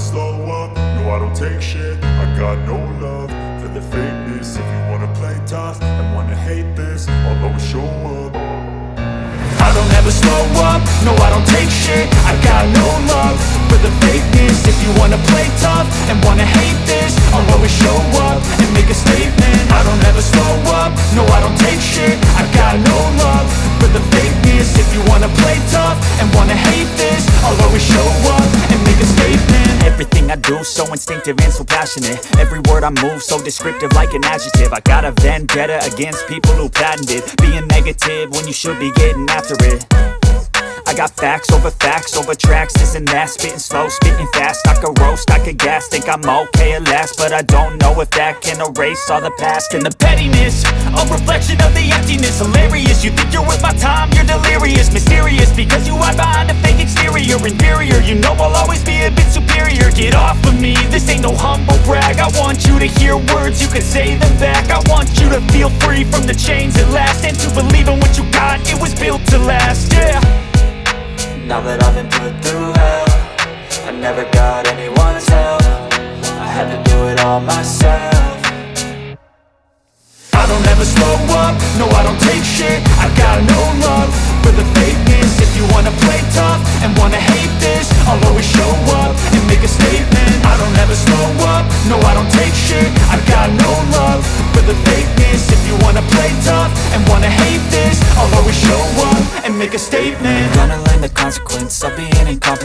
slow up, no I don't take shit. I got no love for the fakeness. If you wanna play tough and wanna hate this, I'll always show up. I don't ever slow up, no I don't take shit. I got no love for the fakeness. If you wanna play tough and wanna hate this, I'll always show up and make a statement. I don't ever slow up, no I don't take shit. I got no love for the fakeness. If you wanna play tough and wanna hate this, I'll always show up and make a statement. Everything I do so instinctive and so passionate. Every word I move so descriptive like an adjective. I got a vendetta against people who patented being negative when you should be getting after it. I got facts over tracks, this and that. Spitting slow, spitting fast. I could roast, I could gas. Think I'm okay at last, but I don't know if that can erase all the past. And the pettiness, a reflection of the emptiness. Hilarious, you think you're worth my time, you're delirious. Mysterious, because you hide behind a fake exterior. Inferior, you know I'll always be a bit superior. Get off of me, this ain't no humble brag. I want you to hear words, you can say them back. I want you to feel free from the chains at last, and to believe in what you got, it was built to last, yeah. Now that I've been put through hell, I never got anyone's help. I had to do it all myself. I don't ever slow up, no I don't take shit. I got no love for the fakeness. If you wanna play tough and wanna hate this, I'll always show up and make a statement. I don't ever slow up, no I don't take shit. I got no love for the fakeness. If you wanna play tough and wanna hate this, I'll always show up and make a statement. Gonna learn the consequence of being incompetent.